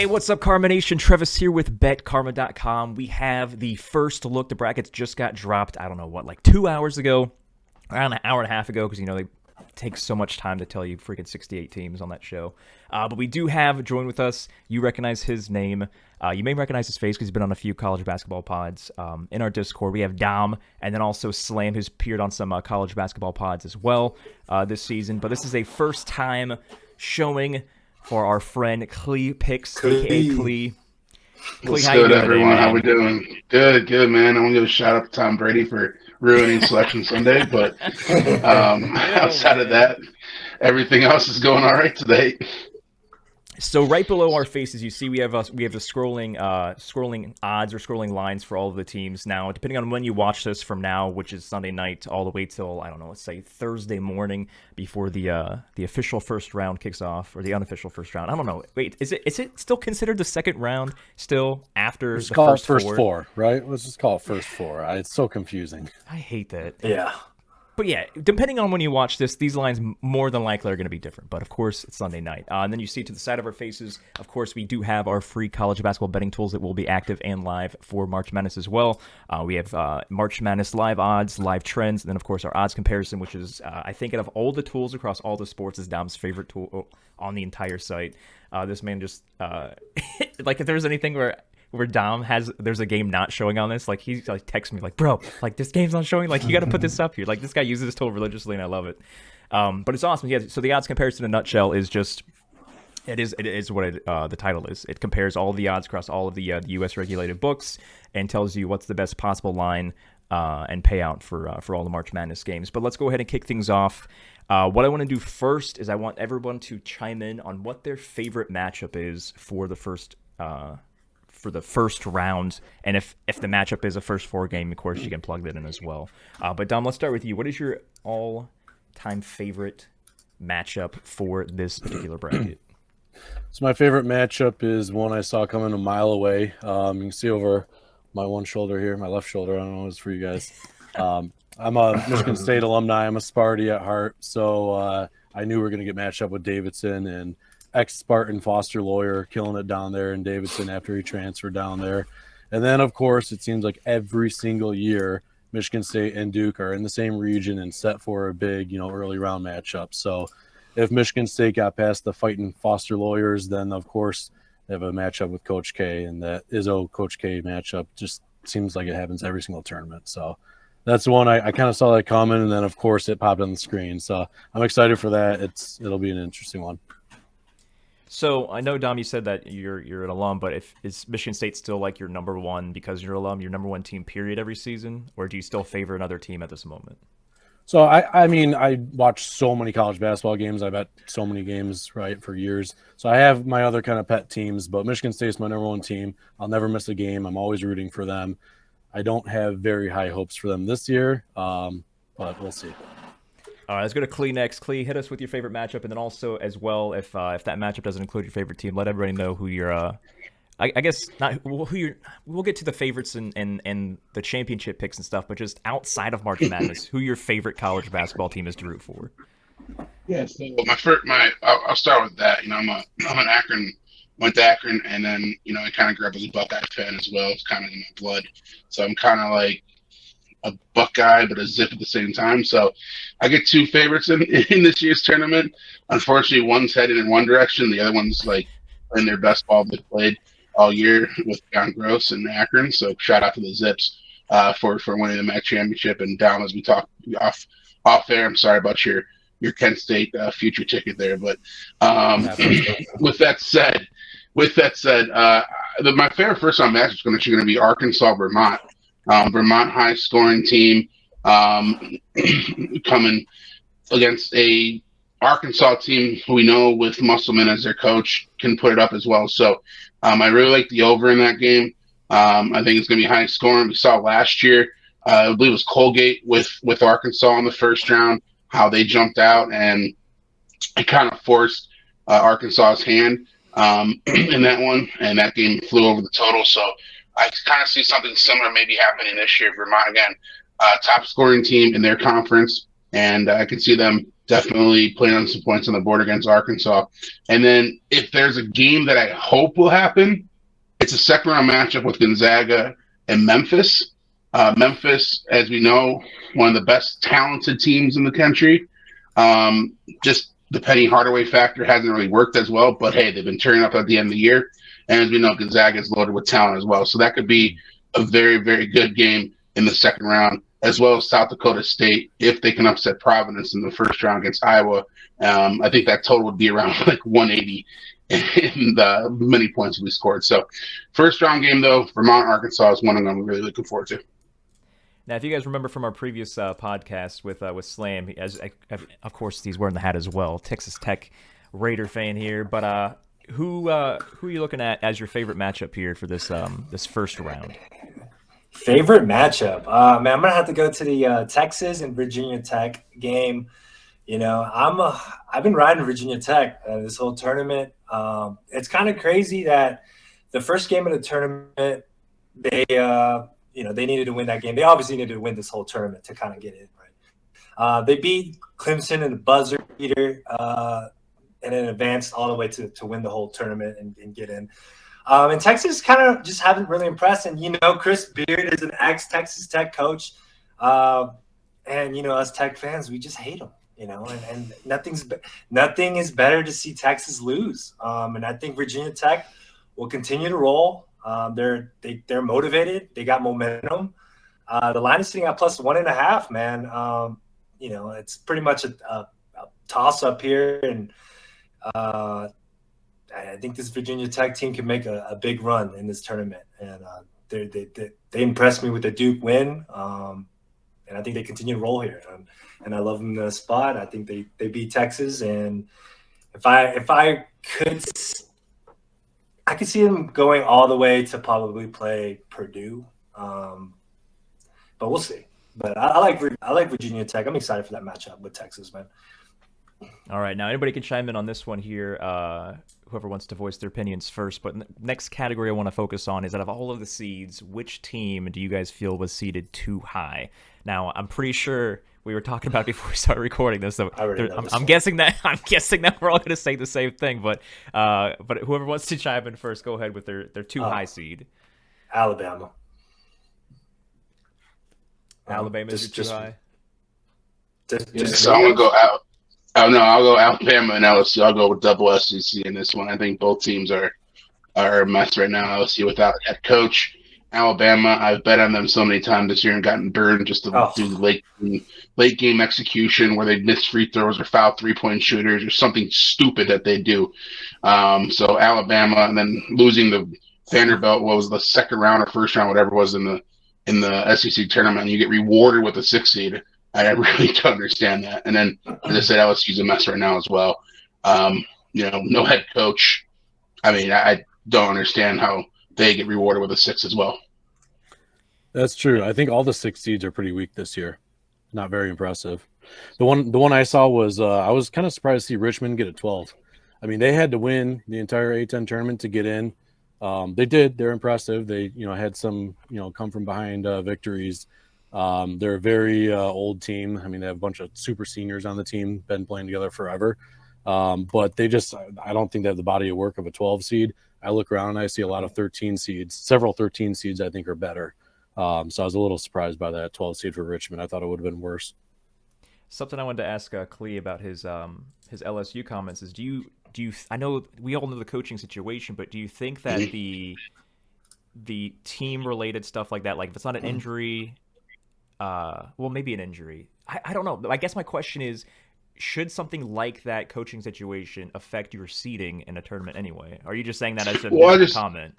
Hey, what's up, Karma Nation? Travis here with BetKarma.com. We have the first look. The brackets just got dropped, I don't know what, like 2 hours ago, around an hour and a half ago, because, they take so much time to tell you freaking 68 teams on that show. But we do have join with us. You recognize his name. You may recognize his face because he's been on a few college basketball pods. In our Discord, we have Dom, and then also Slam, who's appeared on some college basketball pods as well this season. But this is a first-time showing for our friend Klee Picks, a.k.a. Klee. What's good, everyone? How we doing? Good, man. I want to give a shout-out to Tom Brady for ruining Selection Sunday, but outside of that, everything else is going all right today. So right below our faces, you see we have the scrolling odds or scrolling lines for all of the teams. Now, depending on when you watch this from now, which is Sunday night, all the way till, I don't know, let's say Thursday morning before the official first round kicks off, or the unofficial first round. I don't know. Wait, is it still considered the second round still after the first four, right? Let's just call it first four. It's so confusing. I hate that. Yeah. But yeah, depending on when you watch this, these lines more than likely are going to be different. But of course, it's Sunday night. And then you see to the side of our faces, of course, we do have our free college basketball betting tools that will be active and live for March Madness as well. We have March Madness live odds, live trends, and then of course our odds comparison, which is, I think, out of all the tools across all the sports, is Dom's favorite tool on the entire site. This man just, like, if there's anything where Dom there's a game not showing on this, like, he like texts me like, bro, like, this game's not showing, like, you got to put this up here. Like, this guy uses this tool religiously and I love it. But it's awesome. Yeah, so the odds comparison in a nutshell is just it is what the title is. It compares all the odds across all of the US regulated books and tells you what's the best possible line and payout for all the March Madness games. But let's go ahead and kick things off. What I want to do first is I want everyone to chime in on what their favorite matchup is for the first round, and if the matchup is a first four game, of course you can plug that in as well. But Dom, let's start with you. What is your all-time favorite matchup for this particular bracket? So my favorite matchup is one I saw coming a mile away. You can see over my one shoulder here, my left shoulder. I don't know what it's for you guys. I'm a Michigan State alumni. I'm a Sparty at heart, so I knew we were going to get matched up with Davidson, and ex-Spartan Foster Lawyer killing it down there in Davidson after he transferred down there. And then, of course, it seems like every single year Michigan State and Duke are in the same region and set for a big, early round matchup. So if Michigan State got past the fighting Foster Lawyers, then, of course, they have a matchup with Coach K, and that Izzo-Coach K matchup just seems like it happens every single tournament. So that's the one I kind of saw that coming, and then, of course, it popped on the screen. So I'm excited for that. It'll be an interesting one. So I know, Dom, you said that you're an alum, but is Michigan State still like your number one because you're an alum, your number one team period every season, or do you still favor another team at this moment? So I mean, I watch so many college basketball games. I bet so many games, right, for years. So I have my other kind of pet teams, but Michigan State's my number one team. I'll never miss a game. I'm always rooting for them. I don't have very high hopes for them this year, but we'll see. All right, let's go to Klee next. Klee, hit us with your favorite matchup, and then also as well, if that matchup doesn't include your favorite team, let everybody know who you're. I guess not who you're. We'll get to the favorites and the championship picks and stuff, but just outside of March Madness, who your favorite college basketball team is to root for? Yeah, so I'll start with that. I'm an Akron, went to Akron, and then I kind of grew up as a Buckeye fan as well. It's kind of in my blood, so I'm kind of like a Buckeye, but a Zip at the same time. So I get two favorites in this year's tournament. Unfortunately, one's headed in one direction. The other one's like playing their best ball they've played all year with John Gross and Akron. So shout out to the Zips for winning the MAC championship. And Dom, as we talk off air, I'm sorry about your Kent State future ticket there. But with that said, my favorite first round match is going to be Arkansas Vermont. Vermont high scoring team coming against a Arkansas team who we know with Musselman as their coach can put it up as well. So I really like the over in that game. I think it's going to be high scoring. We saw last year, I believe it was Colgate with Arkansas in the first round, how they jumped out and it kind of forced Arkansas's hand in that one, and that game flew over the total. So I kind of see something similar maybe happening this year. Vermont, again, top scoring team in their conference, and I can see them definitely putting on some points on the board against Arkansas. And then if there's a game that I hope will happen, it's a second round matchup with Gonzaga and Memphis. Memphis, as we know, one of the best talented teams in the country. Just the Penny Hardaway factor hasn't really worked as well, but hey, they've been turning up at the end of the year. And as we know, Gonzaga is loaded with talent as well. So that could be a very, very good game in the second round, as well as South Dakota State, if they can upset Providence in the first round against Iowa. I think that total would be around like 180 in the many points we scored. So first round game, though, Vermont, Arkansas is one I'm really looking forward to. Now, if you guys remember from our previous podcast with Slam, of course he's wearing the hat as well. Texas Tech Raider fan here, but who are you looking at as your favorite matchup here for this this first round? Favorite matchup, man, I'm gonna have to go to the Texas and Virginia Tech game. You know, I've been riding Virginia Tech this whole tournament. It's kind of crazy that the first game of the tournament, they needed to win that game. They obviously needed to win this whole tournament to kind of get in, right? They beat Clemson in the buzzer beater and then advanced all the way to win the whole tournament and get in. And Texas kind of just haven't really impressed. And, Chris Beard is an ex-Texas Tech coach. And, us Tech fans, we just hate him, and nothing is better to see Texas lose. And I think Virginia Tech will continue to roll. They're motivated. They got momentum. The line is sitting at +1.5, man. It's pretty much a toss up here. And I think this Virginia Tech team can make a big run in this tournament. And they impressed me with the Duke win. And I think they continue to roll here. And I love them in the spot. I think they beat Texas. And if I could see them going all the way to probably play Purdue. But we'll see. But I like Virginia Tech. I'm excited for that matchup with Texas, man. All right, now anybody can chime in on this one here, whoever wants to voice their opinions first. But next category I want to focus on is, out of all of the seeds, which team do you guys feel was seeded too high? Now, I'm pretty sure we were talking about it before we started recording this, so I'm guessing that we're all going to say the same thing. But whoever wants to chime in first, go ahead with their too high seed. Alabama. Alabama is too high. So I'm gonna go out. Oh no, I'll go Alabama and LSU. I'll go with double SEC in this one. I think both teams are a mess right now. LSU without a head coach. Alabama, I've bet on them so many times this year and gotten burned just to do the late game execution where they miss free throws or foul 3-point shooters or something stupid that they do. So Alabama, and then losing the Vanderbilt, what was the second round or first round, whatever it was in the SEC tournament, and you get rewarded with a 6 seed. I really don't understand that. And then, as I said, LSU's a mess right now as well. No head coach. I mean, I don't understand how they get rewarded with a 6 as well. That's true. I think all the 6 seeds are pretty weak this year. Not very impressive. The one I saw was I was kind of surprised to see Richmond get a 12. I mean, they had to win the entire A-10 tournament to get in. They did. They're impressive. They had some come from behind victories. They're a very old team. I mean, they have a bunch of super seniors on the team, been playing together forever. But I don't think they have the body of work of a 12 seed. I look around and I see a lot of 13 seeds. Several 13 seeds I think are better. So I was a little surprised by that 12 seed for Richmond. I thought it would have been worse. Something I wanted to ask Klee about his LSU comments is, do you I know we all know the coaching situation, but do you think that the team related stuff like that, like if it's not an injury, maybe an injury. I don't know. I guess my question is, should something like that coaching situation affect your seeding in a tournament anyway? Are you just saying that as a comment?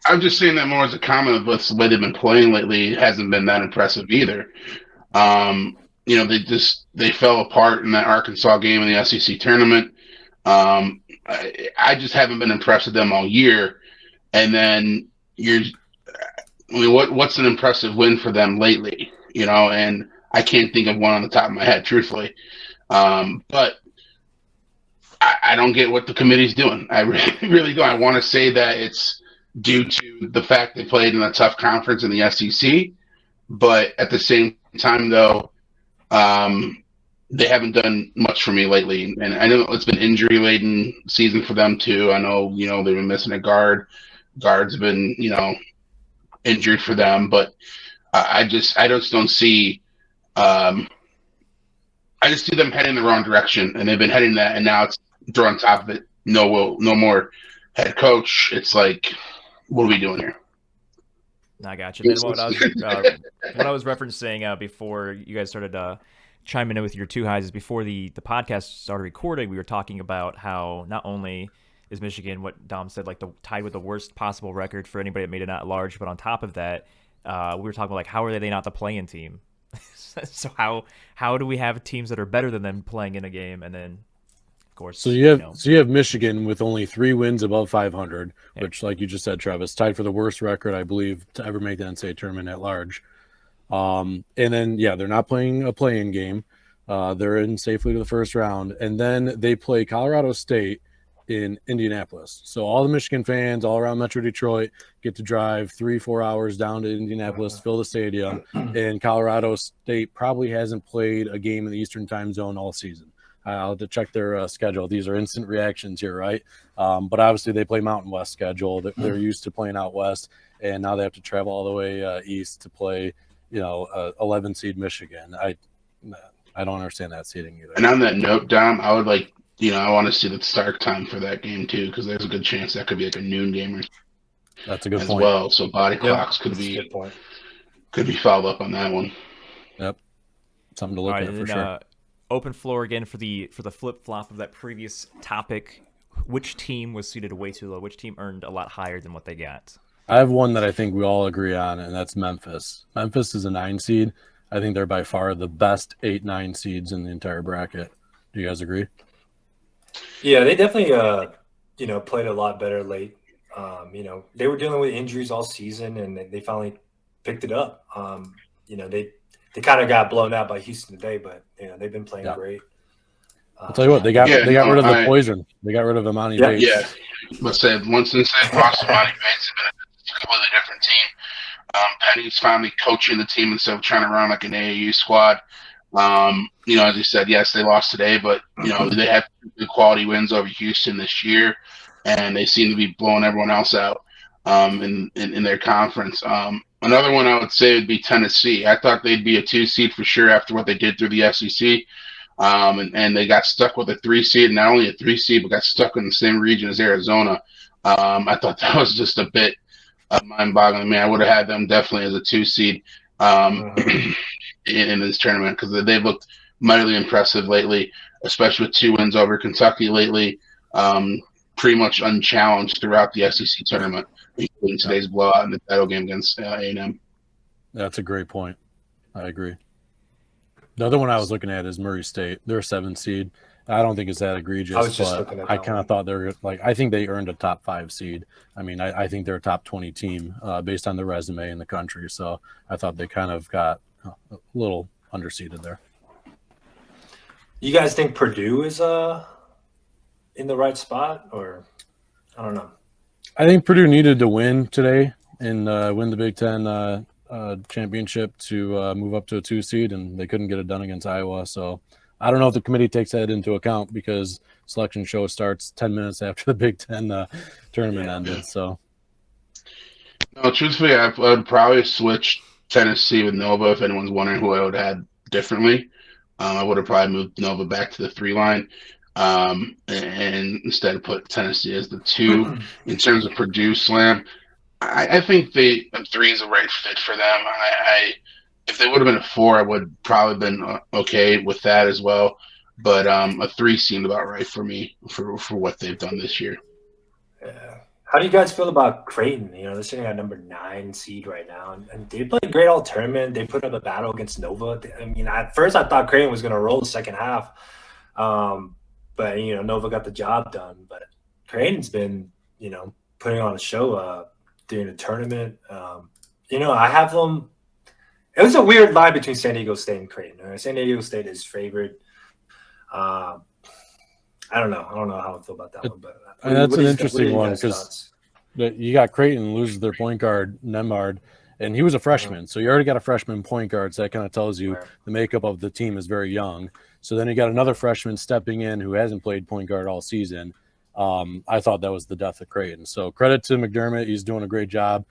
I'm just saying that more as a comment, but the way they've been playing lately hasn't been that impressive either. They fell apart in that Arkansas game in the SEC tournament. I just haven't been impressed with them all year. And then what's an impressive win for them lately? And I can't think of one on the top of my head, truthfully. But I don't get what the committee's doing. I really don't. I want to say that it's due to the fact they played in a tough conference in the SEC, but at the same time, though, they haven't done much for me lately. And I know it's been injury laden season for them too. I know, they've been missing a guard. Guards have been, injured for them, but I just don't see. I just see them heading the wrong direction, and they've been heading that, and now it's throw on top of it. No more head coach. It's like, what are we doing here? I got you. Then what I was referencing before you guys started chiming in with your two highs is before the podcast started recording, we were talking about how not only is Michigan, what Dom said, like tied with the worst possible record for anybody that made it at large, but on top of that, we were talking about like how are they not the play-in team? So how do we have teams that are better than them playing in a game? And then of course, so you have Michigan with only 3 wins above 500, which, like you just said, Travis, tied for the worst record, I believe, to ever make the NCAA tournament at large. And then, they're not playing a play-in game. They're in safely to the first round. And then they play Colorado State in Indianapolis. So all the Michigan fans all around Metro Detroit get to drive 3-4 hours down to Indianapolis, fill the stadium. And Colorado State probably hasn't played a game in the Eastern time zone all season. I'll have to check their schedule. These are instant reactions here, right? But obviously they play Mountain West schedule. They're used to playing out west, and now they have to travel all the way east to play, 11 seed Michigan. I don't understand that seeding either. And on that note, Dom, I would like, I want to see the start time for that game too, because there's a good chance that could be like a noon game. That's a good as point. well. So body clocks could be fouled up on that one. Yep, something to look at for sure. Open floor again for the flip flop of that previous topic. Which team was seated way too low? Which team earned a lot higher than what they got? I have one that I think we all agree on, and that's Memphis. Memphis is a 9 seed. I think they're by far the best 8-9 seeds in the entire bracket. Do you guys agree? Yeah, they definitely played a lot better late. They were dealing with injuries all season, and they finally picked it up. They kind of got blown out by Houston today, but they've been playing great. I'll tell you what, they got rid of the poison. They got rid of Imani Bates. Yeah, let's say once instead of lost Imani Bates, it's been a completely different team. Penny's finally coaching the team instead of trying to run like an AAU squad. As you said, yes, they lost today, but they had good quality wins over Houston this year, and they seem to be blowing everyone else out in their conference. Another one I would say would be Tennessee. I thought they'd be a 2 seed for sure after what they did through the SEC. And they got stuck with a 3 seed, not only a 3 seed, but got stuck in the same region as Arizona. I thought that was just a bit mind-boggling. Man, I would have had them definitely as a 2 seed in this tournament, because they've looked mightily impressive lately, especially with 2 wins over Kentucky lately. Pretty much unchallenged throughout the SEC tournament, including today's blowout in the title game against A&M. That's a great point. I agree. The other one I was looking at is Murray State. They're a 7 seed. I don't think it's that egregious, but I kind of thought they were I think they earned a top 5 seed. I mean, I think they're a top 20 team based on the resume in the country. So I thought they kind of got a little underseeded there. You guys think Purdue is in the right spot, or I don't know? I think Purdue needed to win today and win the Big Ten championship to move up to a 2 seed, and they couldn't get it done against Iowa. So I don't know if the committee takes that into account, because selection show starts 10 minutes after the Big Ten tournament ended. So, no, truthfully, I would probably switch Tennessee with Nova if anyone's wondering who I would have had differently. I would have probably moved Nova back to the 3 line. And instead put Tennessee as the 2. In terms of Purdue Slam, I think 3 is a right fit for them. If they would have been a 4, I would probably been okay with that as well. But a 3 seemed about right for me for what they've done this year. Yeah. How do you guys feel about Creighton? They're sitting at number 9 seed right now, and they played great all tournament. They put up a battle against Nova. I mean, at first I thought Creighton was going to roll the second half. But, Nova got the job done. But Creighton's been, putting on a show during the tournament. I have them. It was a weird line between San Diego State and Creighton. Right? San Diego State is favored. I don't know. I don't know how I feel about that one. But that's an interesting one, because you got Creighton loses their point guard, Nemard, and he was a freshman. So you already got a freshman point guard. So that kind of tells you the makeup of the team is very young. So then you got another freshman stepping in who hasn't played point guard all season. I thought that was the death of Creighton. So credit to McDermott. He's doing a great job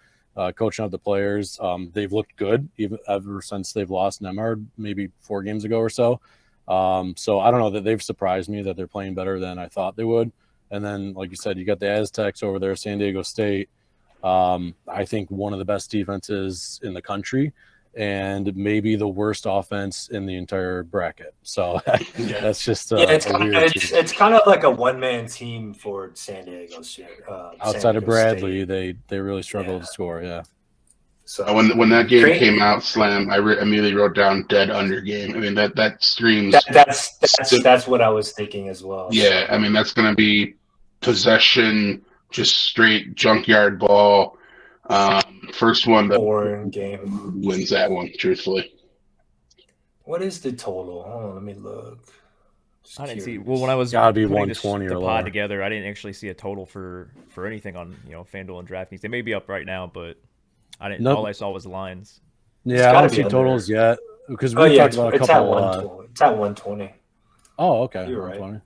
coaching up the players. They've looked good even ever since they've lost Nemhard maybe 4 games ago or so. So I don't know that they've surprised me that they're playing better than I thought they would. And then, like you said, you got the Aztecs over there, San Diego State. I think one of the best defenses in the country and maybe the worst offense in the entire bracket. So that's just it's kind of like a one-man team for San Diego State. Outside of Bradley, they really struggled to score, yeah. So when that game came out, Slam, I immediately wrote down dead under game. I mean, that screams. That's what I was thinking as well. Yeah, I mean, that's going to be possession, just straight junkyard ball. First one that boring game wins that one, truthfully. What is the total? Hold on, let me look. I didn't see. Well, when I was gotta be putting 120 the or pod lower together, I didn't actually see a total for anything on FanDuel and DraftKings. They may be up right now, but I didn't. Nope. All I saw was lines. Yeah, I don't see totals yet because we talked about a couple. It's at 120. Oh, okay. You're right.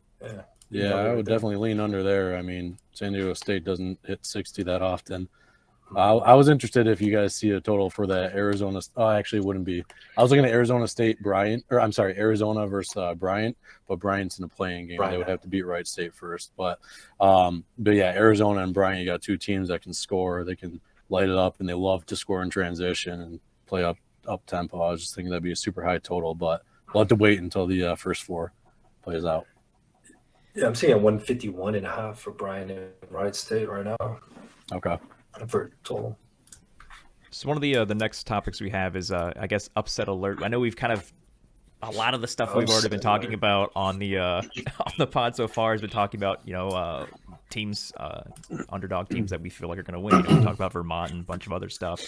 Yeah, I would definitely lean under there. I mean, San Diego State doesn't hit 60 that often. I was interested if you guys see a total for the Arizona. Oh, actually, it wouldn't be. I was looking at Arizona State, Arizona versus Bryant, but Bryant's in a playing game. They would have to beat Wright State first. But yeah, Arizona and Bryant, you got 2 teams that can score. They can light it up, and they love to score in transition and play up tempo. I was just thinking that'd be a super high total, but we'll have to wait until the first 4 plays out. Yeah, I'm seeing 151.5 for Bryant and Wright State right now. Okay. For total. So one of the next topics we have is I guess upset alert. I know we've kind of a lot of the stuff we've already been talking about on the on the pod so far has been talking about teams, underdog teams that we feel like are going to win. We talked about Vermont and a bunch of other stuff,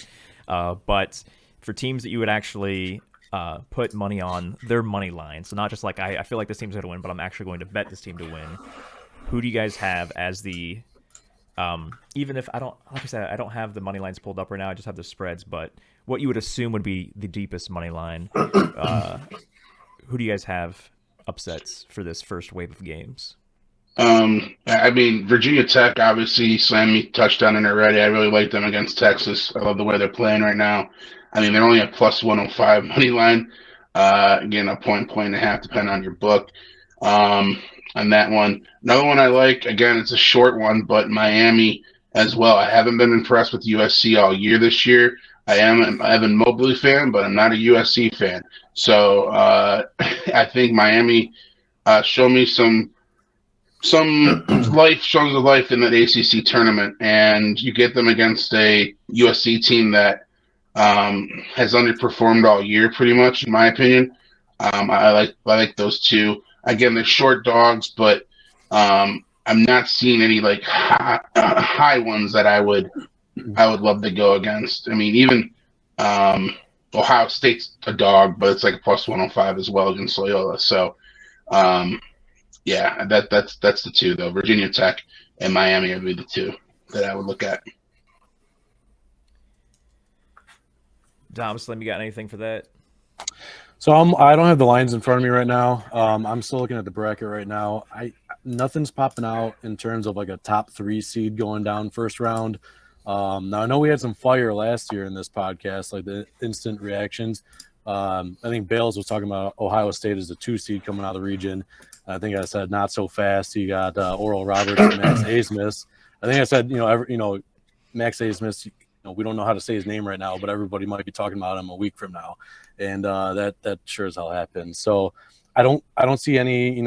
but for teams that you would actually put money on their money line, so not just like I feel like this team's going to win, but I'm actually going to bet this team to win. Who do you guys have as the even if I don't, like I said, I don't have the money lines pulled up right now. I just have the spreads, but what you would assume would be the deepest money line. Who do you guys have upsets for this first wave of games? I mean, Virginia Tech, obviously, Slammy touched on it already. I really like them against Texas. I love the way they're playing right now. I mean, they're only at plus 105 money line. Again, a point and a half, depending on your book. On that one. Another one I like, again, it's a short one, but Miami as well. I haven't been impressed with USC all year this year. I am an Evan Mobley fan, but I'm not a USC fan. So I think Miami show me some life, shows of life in that ACC tournament, and you get them against a USC team that has underperformed all year, pretty much, in my opinion. I like those 2. Again, they're short dogs, but I'm not seeing any like high ones that I would love to go against. I mean, even Ohio State's a dog, but it's like a plus 105 as well against Loyola. So, yeah, that's the 2 though. Virginia Tech and Miami would be the 2 that I would look at. Dom, Slim, you got anything for that? So I don't have the lines in front of me right now. I'm still looking at the bracket right now. Nothing's popping out in terms of like a top 3 seed going down first round. Now I know we had some fire last year in this podcast, like the instant reactions. I think Bales was talking about Ohio State as a 2 seed coming out of the region. I think I said not so fast. You got Oral Roberts and Max Asmus. I think I said Max Asmus. We don't know how to say his name right now, but everybody might be talking about him a week from now, and that sure as hell happens. So I don't see any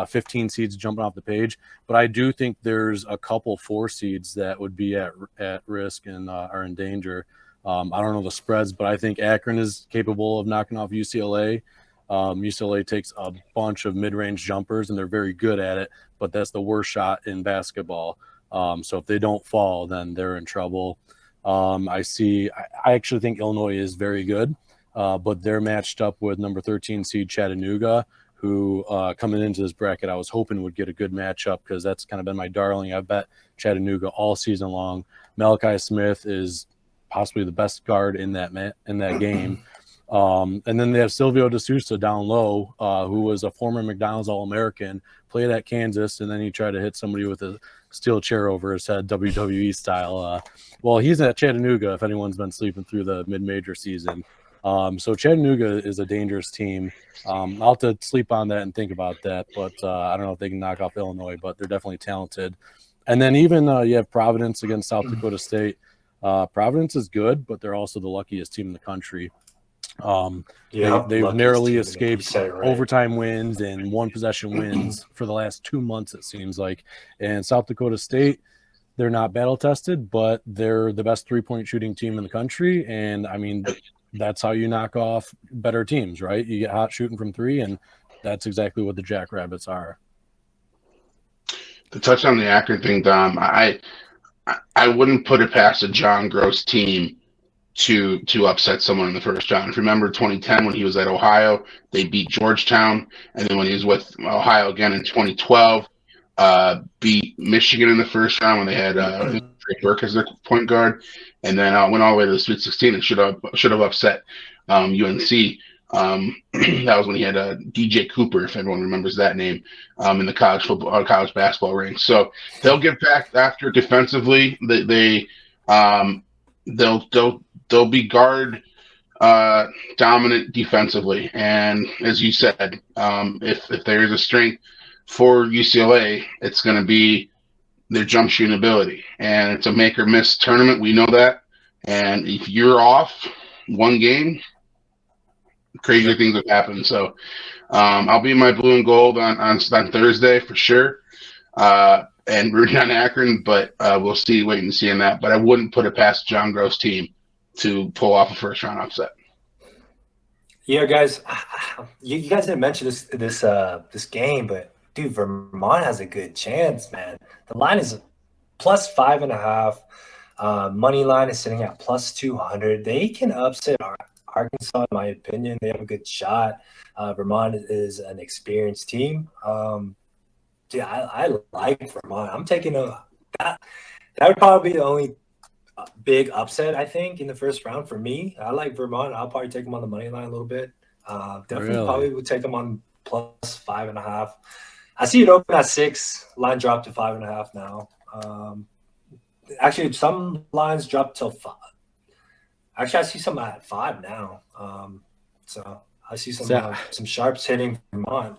15 seeds jumping off the page, but I do think there's a couple 4 seeds that would be at risk and are in danger. I don't know the spreads, but I think Akron is capable of knocking off UCLA. UCLA takes a bunch of mid-range jumpers, and they're very good at it, but that's the worst shot in basketball. So if they don't fall, then they're in trouble. I actually think Illinois is very good, but they're matched up with number 13 seed Chattanooga, who coming into this bracket I was hoping would get a good matchup because that's kind of been my darling. I've bet Chattanooga all season long. Malachi Smith is possibly the best guard in that game. And then they have Silvio De Sousa down low, who was a former McDonald's All-American, played at Kansas, and then he tried to hit somebody with a steel chair over his head, WWE style. Well, he's at Chattanooga, if anyone's been sleeping through the mid-major season. So Chattanooga is a dangerous team. I'll have to sleep on that and think about that, but I don't know if they can knock off Illinois, but they're definitely talented. And then even you have Providence against South Dakota State. Providence is good, but they're also the luckiest team in the country. They've narrowly escaped overtime wins and one possession wins for the last 2 months, it seems like. And South Dakota State, they're not battle tested, but they're the best 3-point shooting team in the country. And I mean, that's how you knock off better teams, right? You get hot shooting from three, and that's exactly what the Jackrabbits are. To touch on the Akron thing, Dom, I wouldn't put it past a John Gross team to upset someone in the first round. If you remember 2010 when he was at Ohio, they beat Georgetown, and then when he was with Ohio again in 2012, beat Michigan in the first round when they had Trey Burke as their point guard, and then went all the way to the Sweet 16 and should have upset UNC. That was when he had DJ Cooper, if everyone remembers that name, in the college basketball ranks. So they'll get back after defensively. They'll be guard dominant defensively, and as you said, if there is a strength for UCLA, it's going to be their jump shooting ability, and it's a make or miss tournament. We know that, and if you're off one game, crazier things have happened. So I'll be in my blue and gold on Thursday for sure, and rooting on Akron, but we'll see, wait and see on that. But I wouldn't put it past John Gross' team to pull off a first round upset. Yeah, guys, you guys didn't mention this game, but dude, Vermont has a good chance, man. The line is plus 5.5. Money line is sitting at plus 200. They can upset Arkansas, in my opinion. They have a good shot. Vermont is an experienced team. Dude, I like Vermont. I'm taking that would probably be the only big upset, I think, in the first round for me. I like Vermont. I'll probably take them on the money line a little bit. Definitely probably would take them on plus 5.5. I see it open at 6. Line dropped to 5.5 now. Actually, some lines dropped till 5. Actually, I see some at 5 now. So I see some sharps hitting Vermont.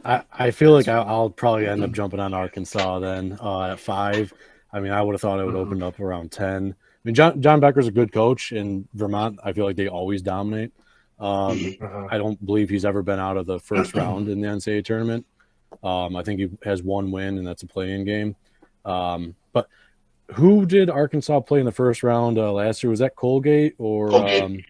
I feel like I'll probably end up jumping on Arkansas then at 5. I mean, I would have thought it would open up around 10. I mean, John Becker's a good coach, and Vermont, I feel like they always dominate. I don't believe he's ever been out of the first round in the NCAA tournament. I think he has one win, and that's a play-in game. But who did Arkansas play in the first round last year? Was that Colgate or Colgate?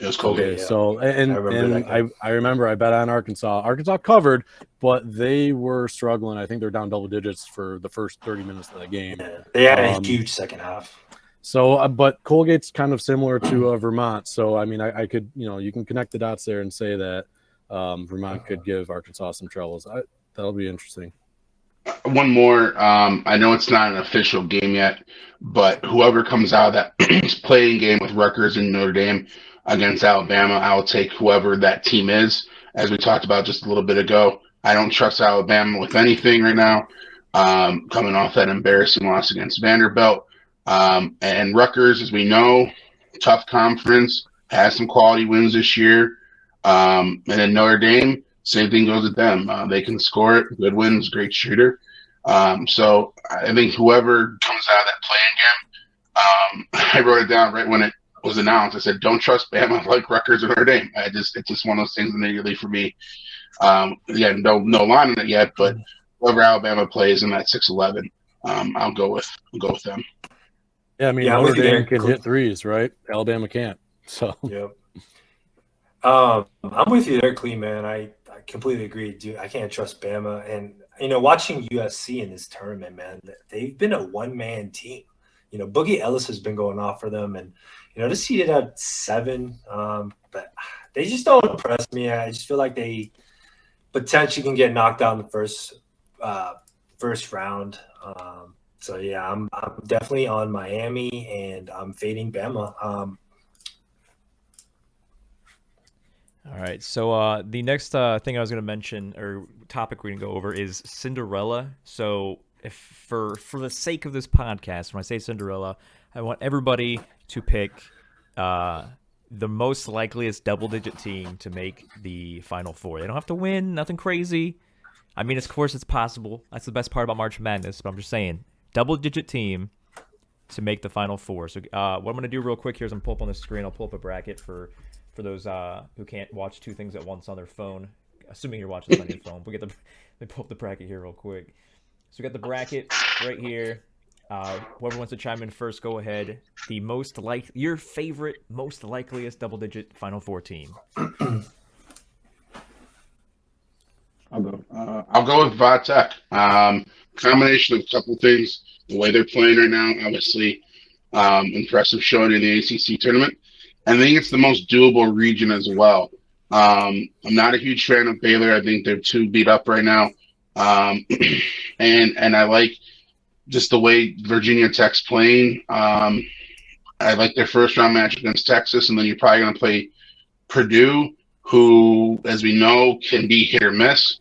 It was Colgate. Okay, so I remember I bet on Arkansas. Arkansas covered, but they were struggling. I think they're down double digits for the first 30 minutes of the game. Yeah, they had a huge second half. So, but Colgate's kind of similar to Vermont. So, I mean, I could, you can connect the dots there and say that Vermont could give Arkansas some troubles. That'll be interesting. One more. I know it's not an official game yet, but whoever comes out of that playing game with Rutgers and Notre Dame against Alabama, I'll take whoever that team is. As we talked about just a little bit ago, I don't trust Alabama with anything right now, coming off that embarrassing loss against Vanderbilt. And Rutgers, as we know, tough conference, has some quality wins this year. And then Notre Dame, same thing goes with them. They can score it, good wins, great shooter. So I think whoever comes out of that playing game, I wrote it down right when it was announced. I said, don't trust Bama like Rutgers or Notre Dame. It's just one of those things immediately for me. Again, no line in it yet, but whoever Alabama plays in that 6-11, I'll go with them. Yeah, I mean, Notre Dame can hit threes, right? Alabama can't. So yep. I'm with you there, Clee, man. I completely agree, dude. I can't trust Bama, and watching USC in this tournament, man, they've been a one-man team. Boogie Ellis has been going off for them, and they're seeded at 7, but they just don't impress me. I just feel like they potentially can get knocked out in the first round. So yeah, I'm definitely on Miami, and I'm fading Bama. All right. So the next thing I was going to mention or topic we're going to go over is Cinderella. So if for the sake of this podcast, when I say Cinderella, I want everybody to pick the most likeliest double-digit team to make the Final Four. They don't have to win, nothing crazy. I mean, of course, it's possible. That's the best part about March Madness. But I'm just saying, double-digit team to make the Final Four. So what I'm going to do real quick here is I'm pull up on the screen. I'll pull up a bracket for those who can't watch two things at once on their phone. Assuming you're watching this on your phone. Let me pull up the bracket here real quick. So we got the bracket right here. Whoever wants to chime in first, go ahead. Your favorite, most likeliest double-digit Final Four team. I'll go. I'll go with Vatek. Combination of a couple things. The way they're playing right now, obviously, impressive showing in the ACC tournament. I think it's the most doable region as well. I'm not a huge fan of Baylor. I think they're too beat up right now, and I like just the way Virginia Tech's playing. I like their first round match against Texas, and then you're probably going to play Purdue, who, as we know, can be hit or miss.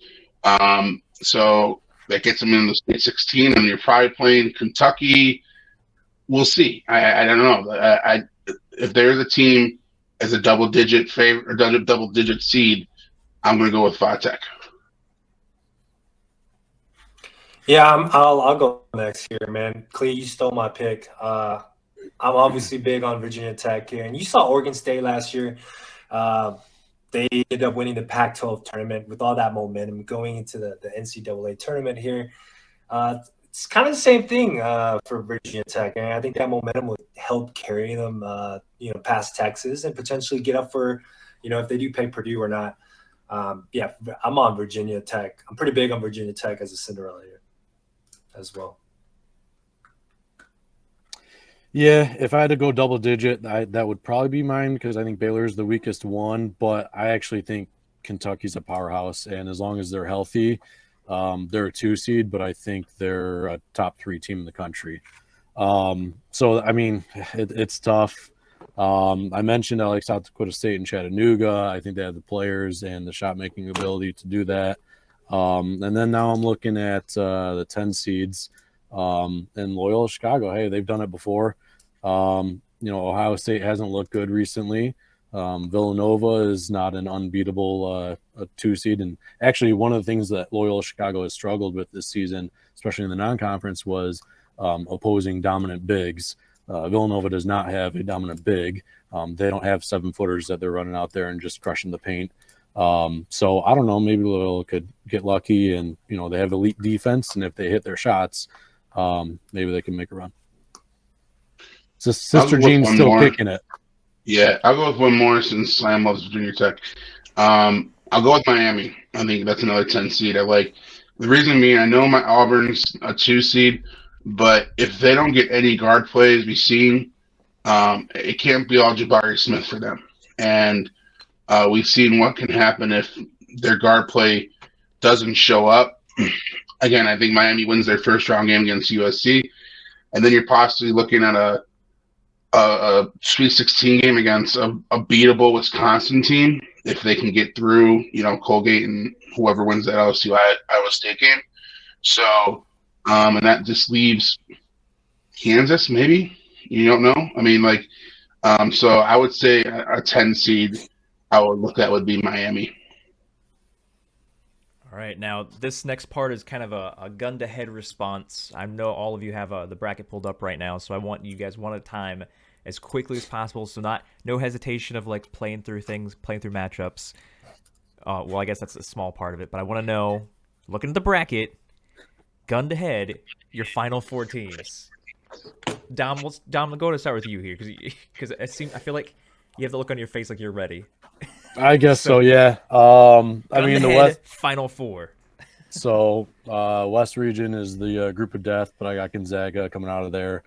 So that gets them in the Sweet 16, and you're probably playing Kentucky. We'll see. I don't know. If there's a team as a double-digit favorite or double-digit seed, I'm going to go with Vatek. Yeah, I'll go next here, man. Clee, you stole my pick. I'm obviously big on Virginia Tech here, and you saw Oregon State last year. They ended up winning the Pac-12 tournament with all that momentum going into the NCAA tournament here. It's kind of the same thing for Virginia Tech, and I think that momentum will help carry them, past Texas and potentially get up for, if they do play Purdue or not. Yeah, I'm on Virginia Tech. I'm pretty big on Virginia Tech as a Cinderella here as well. Yeah, if I had to go double digit, that would probably be mine because I think Baylor's the weakest one, but I actually think Kentucky's a powerhouse, and as long as they're healthy, they're a 2 seed, but I think they're a top 3 team in the country. So, I mean, it's tough. I mentioned I like South Dakota State and Chattanooga. I think they have the players and the shot-making ability to do that. And then now I'm looking at the 10 seeds and Loyola Chicago. Hey, they've done it before. Ohio State hasn't looked good recently. Villanova is not an unbeatable 2 seed. And actually, one of the things that Loyola Chicago has struggled with this season, especially in the non-conference, was opposing dominant bigs. Villanova does not have a dominant big. They don't have 7-footers that they're running out there and just crushing the paint. So I don't know, maybe Loyola could get lucky and, they have elite defense, and if they hit their shots, maybe they can make a run. So Sister Jean's still kicking it. Yeah, I'll go with one more since Slam loves Virginia Tech. I'll go with Miami. I think that's another 10 seed. I like the reason being, I know my Auburn's a 2 seed, but if they don't get any guard plays we've seen, it can't be all Jabari Smith for them. And we've seen what can happen if their guard play doesn't show up. Again, I think Miami wins their first round game against USC, and then you're possibly looking at a Sweet 16 game against a beatable Wisconsin team if they can get through, Colgate and whoever wins that LSU Iowa State game. So, and that just leaves Kansas, maybe. You don't know. I mean, so I would say a 10 seed I would look at would be Miami. All right, now this next part is kind of a gun-to-head response. I know all of you have the bracket pulled up right now, so I want you guys one at a time as quickly as possible, so no hesitation of playing through things, playing through matchups. Well, I guess that's a small part of it, but I want to know, looking at the bracket, gun-to-head, your final 4 teams. Dom, we'll go to start with you here, because I feel like you have the look on your face like you're ready. I guess so, yeah. I mean, the West Final 4. So West region is the group of death, but I got Gonzaga coming out of there.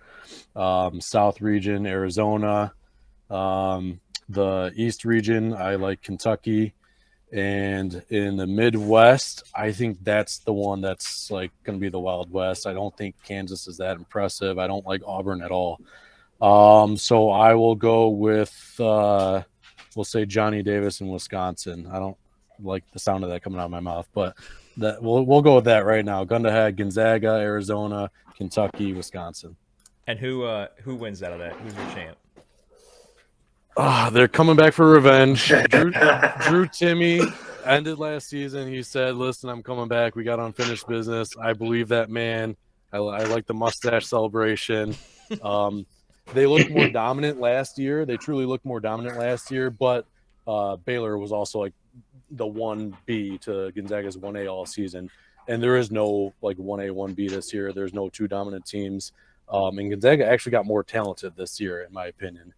South region, Arizona. The East region, I like Kentucky. And in the Midwest, I think that's the one that's going to be the Wild West. I don't think Kansas is that impressive. I don't like Auburn at all. So I will go with we'll say Johnny Davis in Wisconsin. I don't like the sound of that coming out of my mouth, but that we'll go with that right now. Gun to head: Gonzaga, Arizona, Kentucky, Wisconsin. And who wins out of that? Who's your champ? They're coming back for revenge. Drew Timmy ended last season. He said, "Listen, I'm coming back. We got unfinished business." I believe that man. I like the mustache celebration. They looked more dominant last year. They truly looked more dominant last year, but Baylor was also like the 1B to Gonzaga's 1A all season. And there is no like 1A, 1B this year. There's no two dominant teams. And Gonzaga actually got more talented this year, in my opinion.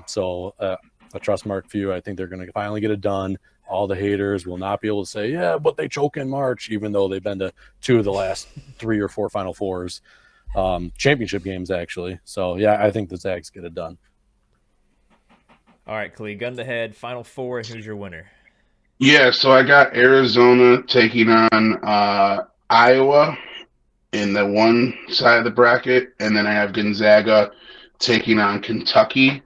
So I trust Mark Few. I think they're going to finally get it done. All the haters will not be able to say, yeah, but they choke in March, even though they've been to 2 of the last 3 or 4 Final Fours. Championship games, actually. So, yeah, I think the Zags get it done. All right, Klee, gun to head, Final Four, and who's your winner? Yeah, so I got Arizona taking on Iowa in the one side of the bracket, and then I have Gonzaga taking on Kentucky.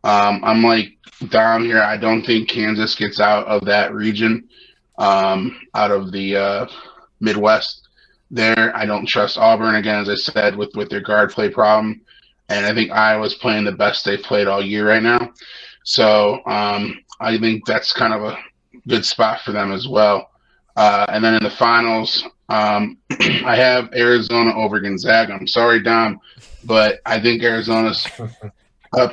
I'm like down here. I don't think Kansas gets out of that region, out of the Midwest there. I don't trust Auburn, again, as I said, with their guard play problem. And I think Iowa's playing the best they've played all year right now. So I think that's kind of a good spot for them as well. And then in the finals, I have Arizona over Gonzaga. I'm sorry, Dom, but I think Arizona's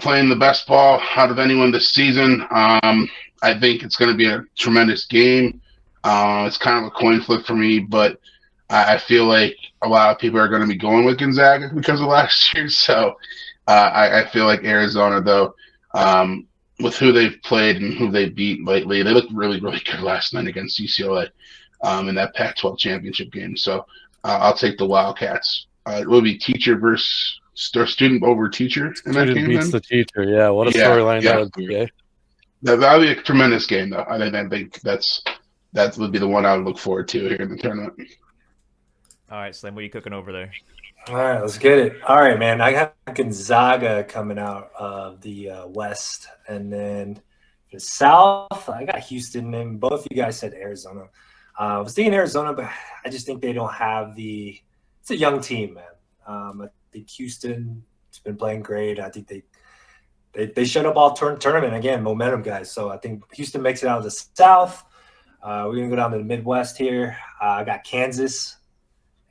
playing the best ball out of anyone this season. I think it's going to be a tremendous game. It's kind of a coin flip for me, but I feel like a lot of people are going to be going with Gonzaga because of last year. So I feel like Arizona, though, with who they've played and who they beat lately, they looked really, really good last night against UCLA in that Pac-12 championship game. So I'll take the Wildcats. It will be teacher versus student over teacher in Student that game. beats the teacher. Yeah, what a storyline that would be. That'll be a tremendous game, though. I think that would be the one I would look forward to here in the tournament. All right, Slim, what are you cooking over there? All right, let's get it. All right, man. I got Gonzaga coming out of the West, and then the South, I got Houston, and both of you guys said Arizona. I was thinking Arizona, but I just think they don't have it's a young team, man. I think Houston has been playing great. I think they shut up all tournament again, momentum guys. So I think Houston makes it out of the South. We're gonna go down to the Midwest here. I got Kansas,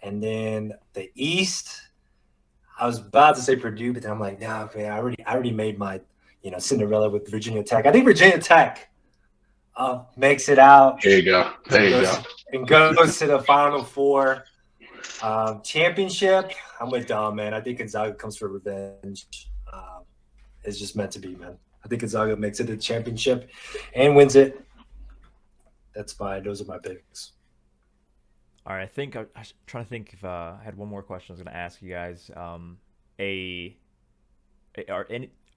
and then the East. I was about to say Purdue, but then I'm like, nah, man. I already made my Cinderella with Virginia Tech. I think Virginia Tech makes it out. There you go. And goes to the Final Four. Championship, I'm with Dom, man. I think Gonzaga comes for revenge. It's just meant to be, man. I think Gonzaga makes it to the championship and wins it. Those are my picks. All right, I was trying to think if I had one more question I was going to ask you guys. Are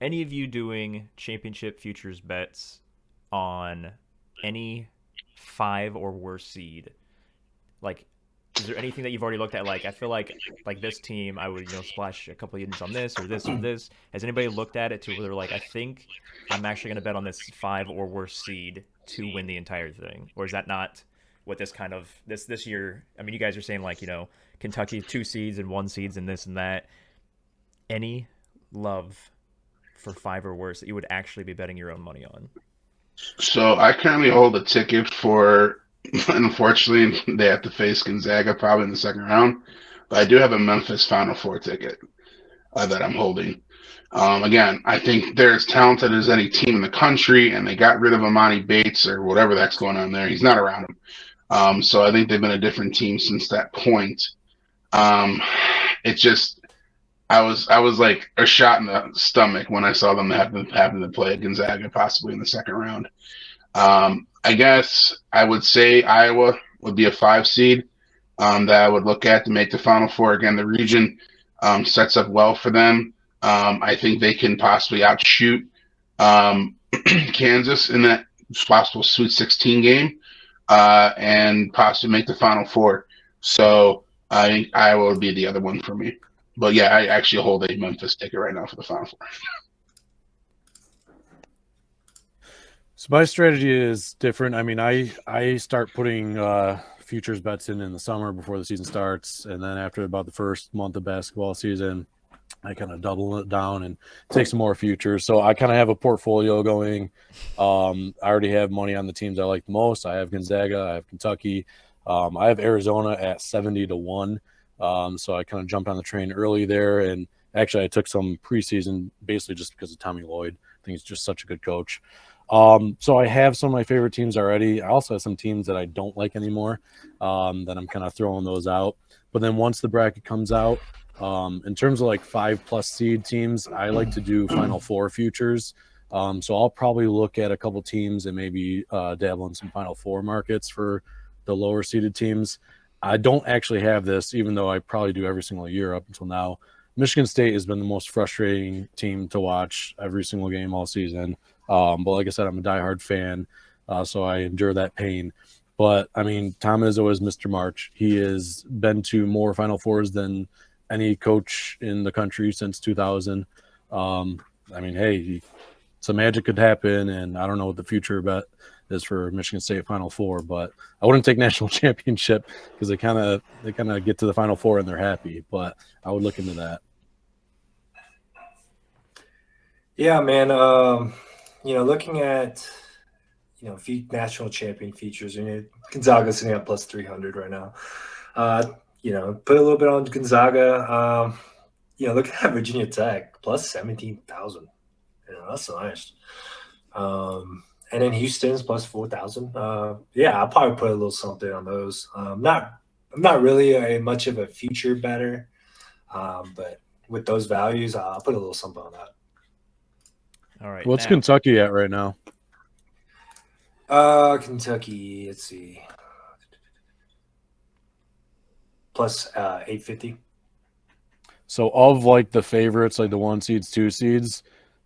any of you doing championship futures bets on any 5 or worse seed? Like, is there anything that you've already looked at? Like, I feel like this team, I would splash a couple of units on this or this or this. Has anybody looked at it to where they're like, I think I'm actually going to bet on this 5 or worse seed to win the entire thing? Or is that not what this kind of this year? I mean, you guys are saying like Kentucky 2 seeds and 1 seeds and this and that. Any love for 5 or worse that you would actually be betting your own money on? So I currently hold a ticket for. Unfortunately, they have to face Gonzaga probably in the second round. But I do have a Memphis Final Four ticket that I'm holding. Again, I think they're as talented as any team in the country, and they got rid of Amani Bates or whatever that's going on there. He's not around them. So I think they've been a different team since that point. It just I was like a shot in the stomach when I saw them having to play Gonzaga possibly in the second round. I guess I would say Iowa would be a 5 seed that I would look at to make the Final Four. Again, the region sets up well for them. I think they can possibly outshoot Kansas in that possible Sweet 16 game and possibly make the Final Four. So I think Iowa would be the other one for me. But yeah, I actually hold a Memphis ticket right now for the Final Four. So my strategy is different. I mean, I start putting futures bets in the summer before the season starts, and then after about the first month of basketball season, I kind of double it down and take some more futures. So I kind of have a portfolio going. I already have money on the teams I like the most. I have Gonzaga, I have Kentucky, I have Arizona at 70-1. So I kind of jumped on the train early there, and actually I took some preseason basically just because of Tommy Lloyd. I think he's just such a good coach. So I have some of my favorite teams already. I also have some teams that I don't like anymore, that I'm kind of throwing those out. But then once the bracket comes out, in terms of like 5+ seed teams, I like to do Final Four futures. So I'll probably look at a couple teams and maybe dabble in some Final Four markets for the lower seeded teams. I don't actually have this, even though I probably do every single year up until now. Michigan State has been the most frustrating team to watch every single game all season. But like I said, I'm a diehard fan, so I endure that pain. But, I mean, Tom Izzo is Mr. March. He has been to more Final Fours than any coach in the country since 2000. I mean, hey, some magic could happen, and I don't know what the future bet is for Michigan State Final Four, but I wouldn't take national championship because they kind of get to the Final Four and they're happy. But I would look into that. Yeah, man. Looking at national champion features, Gonzaga's sitting at plus 300 right now. Put a little bit on Gonzaga. Looking at Virginia Tech plus 17,000. That's nice. And then Houston's plus 4,000. I'll probably put a little something on those. I'm not really much of a future bettor, but with those values, I'll put a little something on that. All right. What's Kentucky at right now? Kentucky, let's see. Plus 850. So of like the favorites, like the 1 seeds, 2 seeds,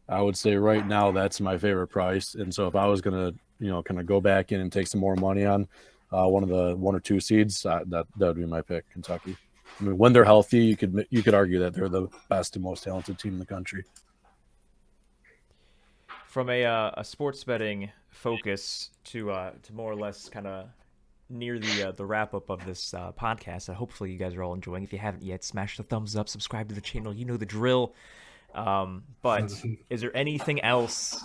I would say right now that's my favorite price. And so if I was gonna, kind of go back in and take some more money on one of the 1 or 2 seeds, that would be my pick, Kentucky. I mean, when they're healthy, you could argue that they're the best and most talented team in the country. From a sports betting focus to more or less kind of near the wrap up of this podcast, hopefully you guys are all enjoying. If you haven't yet, smash the thumbs up, subscribe to the channel. You know the drill. But is there anything else?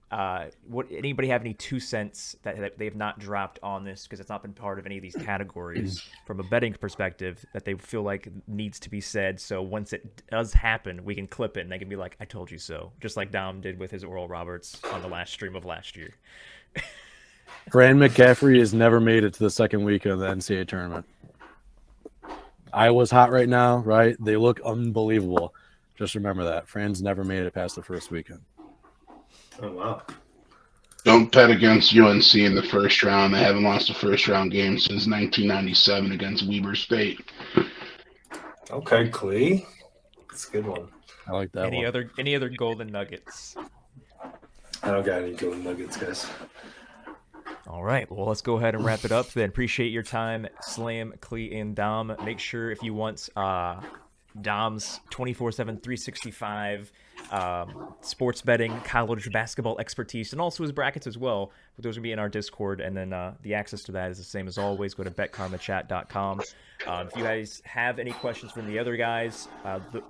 Anybody have any 2 cents that they have not dropped on this because it's not been part of any of these categories from a betting perspective that they feel like needs to be said? So once it does happen, we can clip it and they can be like, "I told you so," just like Dom did with his Oral Roberts on the last stream of last year. Fran McCaffrey has never made it to the second week of the NCAA tournament. Iowa's hot right now, right? They look unbelievable. Just remember that. Fran's never made it past the first weekend. Oh, wow. Don't bet against UNC in the first round. They haven't lost a first-round game since 1997 against Weber State. Okay, Clee. That's a good one. I like that one. Any other golden nuggets? I don't got any golden nuggets, guys. All right, well, let's go ahead and wrap it up then. Appreciate your time, Slam, Clee, and Dom. Make sure if you want Dom's 24/7, 365 sports betting, college basketball expertise, and also his brackets as well. But those will be in our Discord, and then the access to that is the same as always. Go to betkarmachat.com. If you guys have any questions from the other guys,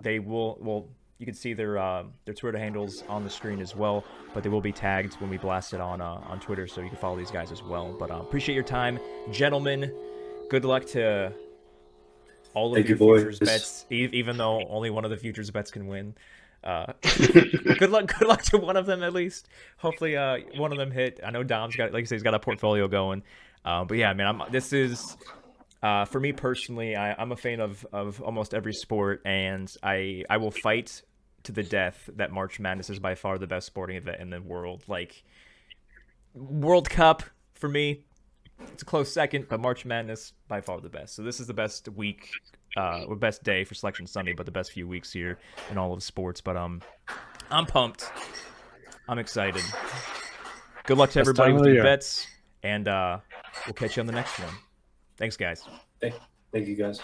they will. You can see their Twitter handles on the screen as well, but they will be tagged when we blast it on Twitter, so you can follow these guys as well. But appreciate your time, gentlemen. Good luck to all of your futures bets, even though only one of the futures bets can win. Good luck to one of them at least. Hopefully, one of them hit. I know Dom's got, like you say, he's got a portfolio going. But yeah, man, this is for me personally. I'm a fan of almost every sport, and I will fight to the death that March Madness is by far the best sporting event in the world. Like World Cup for me, it's a close second, but March Madness by far the best. So this is the best week, or best day for Selection Sunday, but the best few weeks here in all of sports. But I'm pumped. I'm excited. Good luck to everybody with your bets, and we'll catch you on the next one. Thanks, guys. Thank you, guys.